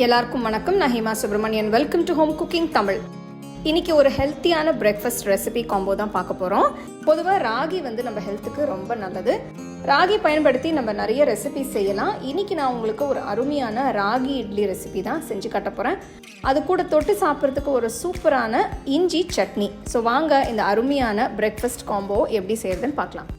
எல்லாருக்கும் வணக்கம். நான் Hema Subramanian. Welcome to home cooking Tamil. இன்னைக்கு ஒரு ஹெல்த்தியான பிரேக்ஃபாஸ்ட் ரெசிபி காம்போ தான் பார்க்க போகிறோம். பொதுவாக ராகி நம்ம ஹெல்த்துக்கு ரொம்ப நல்லது. ராகி பயன்படுத்தி நம்ம நிறைய ரெசிபி செய்யலாம். இன்னைக்கு நான் உங்களுக்கு ஒரு அருமையான ராகி இட்லி ரெசிபி தான் செஞ்சு காட்ட போகிறேன். அது கூட தொட்டு சாப்பிட்றதுக்கு ஒரு சூப்பரான இஞ்சி சட்னி. ஸோ வாங்க இந்த அருமையான பிரேக்ஃபாஸ்ட் காம்போ எப்படி செய்யறதுன்னு பார்க்கலாம்.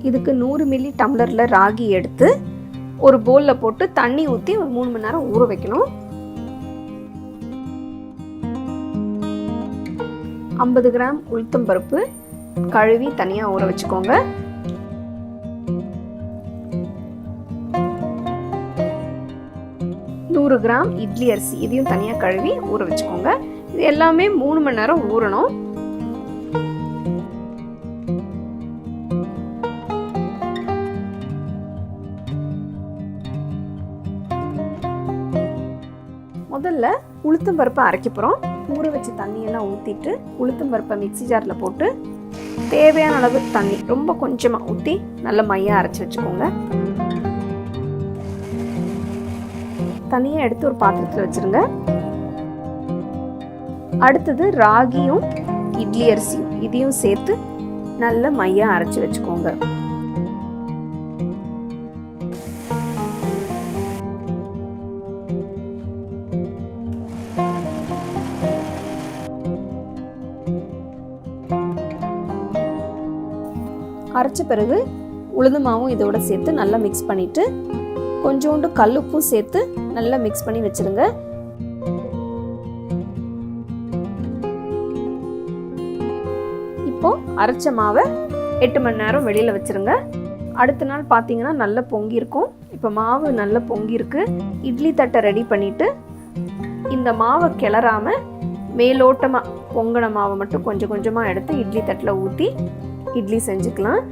இதுக்கு 100 மில்லி டம்ளரில் ராகி எடுத்து ஒரு பவுலில் போட்டு தண்ணி ஊற்றி ஒரு 3 மணி நேரம் ஊற வைக்கணும். 50 கிராம் உளுத்தம் பருப்பு கழுவி தனியாக ஊற வச்சுக்கோங்க. 100 கிராம் இட்லி அரிசி இதையும் தனியாக கழுவி ஊற வச்சுக்கோங்க. இது எல்லாமே 3 மணி நேரம் ஊறணும். முதல்ல உளுத்தம் பருப்பை அரைக்க போகிறோம். ஊற வச்சு தண்ணியெல்லாம் ஊற்றிட்டு உளுத்தம் பருப்பை மிக்ஸி ஜாரில் போட்டு தேவையான அளவு தண்ணி ரொம்ப கொஞ்சமாக ஊற்றி நல்ல மையாக அரைச்சி வச்சுக்கோங்க. தண்ணியை எடுத்து ஒரு பாத்திரத்தில் வச்சுருங்க. அடுத்தது ராகியும் இட்லி அரிசியும் இதையும் சேர்த்து நல்ல மையாக அரைச்சி வச்சுக்கோங்க. அரைச்ச பிறகு உளுந்து மாவும் இதோட சேர்த்து நல்லா மிக்ஸ் பண்ணிட்டு கொஞ்சோண்டு கல்லுப்பும் சேர்த்து நல்லா மிக்ஸ் பண்ணி வச்சிருங்க. இப்போ அரைச்ச மாவை 8 மணி நேரம் வெளியில வச்சிருங்க. அடுத்த நாள் பார்த்தீங்கன்னா நல்லா பொங்கி இருக்கும். இப்போ மாவு நல்லா பொங்கி இருக்கு. இட்லி தட்டை ரெடி பண்ணிட்டு இந்த மாவை கிளறாம மேலோட்டமா பொங்கின மாவை மட்டும் கொஞ்சம் கொஞ்சமா எடுத்து இட்லி தட்டில் ஊற்றி இட்லி செஞ்சுக்கலாம்.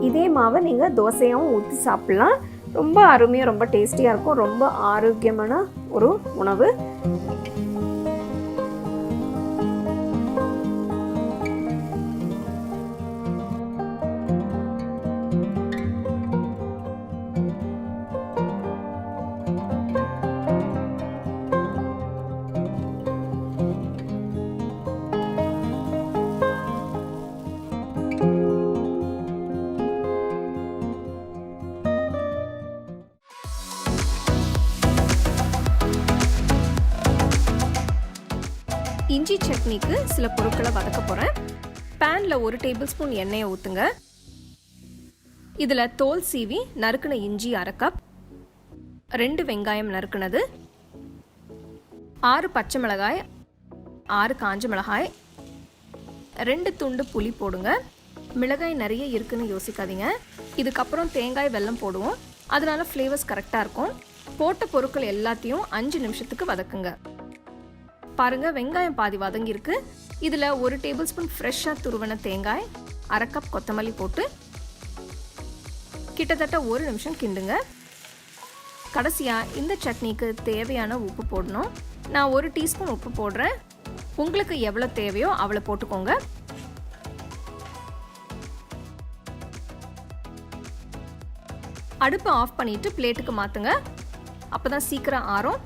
இதே மாவை நீங்கள் தோசையாகவும் ஊற்றி சாப்பிட்லாம். ரொம்ப அருமையாக ரொம்ப டேஸ்டியாக இருக்கும். ரொம்ப ஆரோக்கியமான ஒரு உணவு. இஞ்சி சட்னிக்கு சில பொருட்களை வதக்க போகிறேன். பேனில் 1 டேபிள் ஸ்பூன் எண்ணெயை ஊற்றுங்க. இதில் தோல் சீவி நறுக்கின இஞ்சி 1/2 கப், 2 வெங்காயம் நறுக்கினது, 6 பச்சை மிளகாய், 6 காஞ்ச மிளகாய், 2 துண்டு புளி போடுங்க. மிளகாய் நிறைய இருக்குன்னு யோசிக்காதீங்க. இதுக்கப்புறம் தேங்காய் வெல்லம் போடுவோம். அதனால ஃப்ளேவர்ஸ் கரெக்டாக இருக்கும். போட்ட பொருட்கள் எல்லாத்தையும் 5 நிமிஷத்துக்கு வதக்குங்க. பாருங்க, வெங்காயம் பாதி வதங்கியிருக்கு. இதில் 1 டேபிள் ஸ்பூன் ஃப்ரெஷ்ஷாக துருவன தேங்காய், 1/2 கப் கொத்தமல்லி போட்டு கிட்டத்தட்ட 1 நிமிஷம் கிண்டுங்க. கடைசியாக இந்த சட்னிக்கு தேவையான உப்பு போடணும். நான் 1 டீஸ்பூன் உப்பு போடுறேன். உங்களுக்கு எவ்வளோ தேவையோ அவ்வளோ போட்டுக்கோங்க. அடுப்பை ஆஃப் பண்ணிட்டு பிளேட்டுக்கு மாற்றுங்க. அப்போ தான் சீக்கிரம் ஆறும்.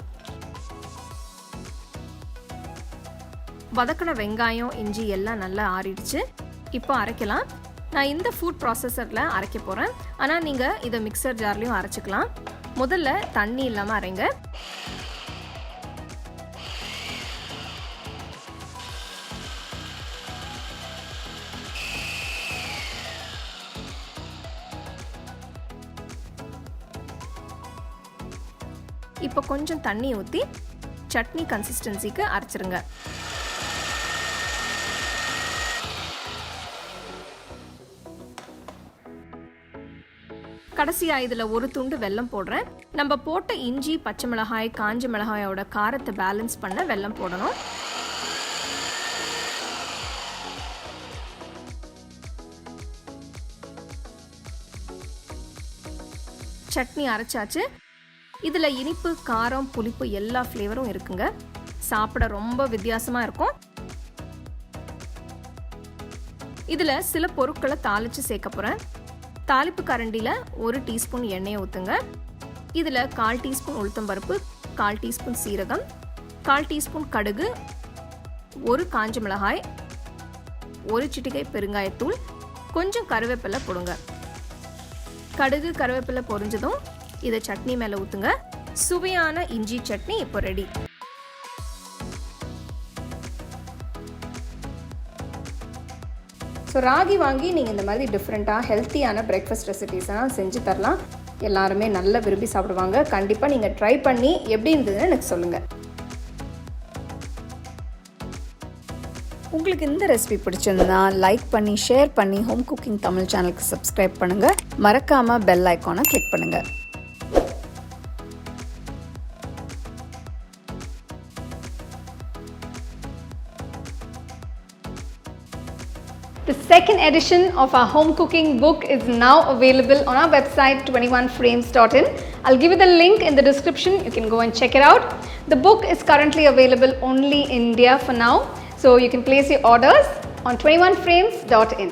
வதக்கின வெங்காயம் இஞ்சி எல்லாம் நல்லா ஆறிடுச்சு. இப்போ அரைக்கலாம். நான் இந்த ஃபுட் ப்ராசஸரில் அரைக்க போகிறேன். ஆனால் நீங்கள் இதை மிக்சர் ஜார்லேயும் அரைச்சிக்கலாம். முதல்ல தண்ணி இல்லாமல் அரைங்க. இப்போ கொஞ்சம் தண்ணி ஊற்றி சட்னி கன்சிஸ்டன்சிக்கு அரைச்சிருங்க. கடைசியாக இதில் ஒரு துண்டு வெல்லம் போடுறேன். நம்ம போட்ட இஞ்சி, பச்சை மிளகாய், காஞ்ச மிளகாயோட காரத்தை பேலன்ஸ் பண்ண வெல்லம் போடணும். சட்னி அரைச்சாச்சு. இதில் இனிப்பு, காரம், புளிப்பு எல்லா ஃப்ளேவரும் இருக்குங்க. சாப்பிட ரொம்ப வித்தியாசமாக இருக்கும். இதில் சில பொருட்களை தாளித்து சேர்க்க போகிறேன். தாளிப்பு கரண்டியில் 1 டீஸ்பூன் எண்ணெயை ஊற்றுங்க. இதில் 1/4 டீஸ்பூன் உளுத்தம்பருப்பு, 1/4 டீஸ்பூன் சீரகம், 1/4 டீஸ்பூன் கடுகு, 1 காஞ்ச மிளகாய், 1 சிட்டிகை பெருங்காயத்தூள், கொஞ்சம் கருவேப்பிலை போடுங்க. கடுகு கருவேப்பிலை பொரிஞ்சதும் இதை சட்னி மேலே ஊற்றுங்க. சுவையான இஞ்சி சட்னி இப்போ ரெடி. ஸோ ராகி வாங்கி நீங்கள் இந்த மாதிரி டிஃப்ரெண்ட்டாக ஹெல்த்தியான பிரேக்ஃபாஸ்ட் ரெசிபீஸ்லாம் செஞ்சு தரலாம். எல்லாருமே நல்லா விரும்பி சாப்பிடுவாங்க. கண்டிப்பாக நீங்கள் ட்ரை பண்ணி எப்படி இருந்ததுன்னு எனக்கு சொல்லுங்கள். உங்களுக்கு இந்த ரெசிபி பிடிச்சிருந்தா லைக் பண்ணி, ஷேர் பண்ணி, ஹோம் குக்கிங் தமிழ் சேனலுக்கு சப்ஸ்கிரைப் பண்ணுங்கள். மறக்காமல் பெல் ஐக்கானை கிளிக் பண்ணுங்கள். The second edition of our home cooking book is now available on our website 21frames.in. I'll give you the link in the description. You can go and check it out. The book is currently available only in India for now, so you can place your orders on 21frames.in.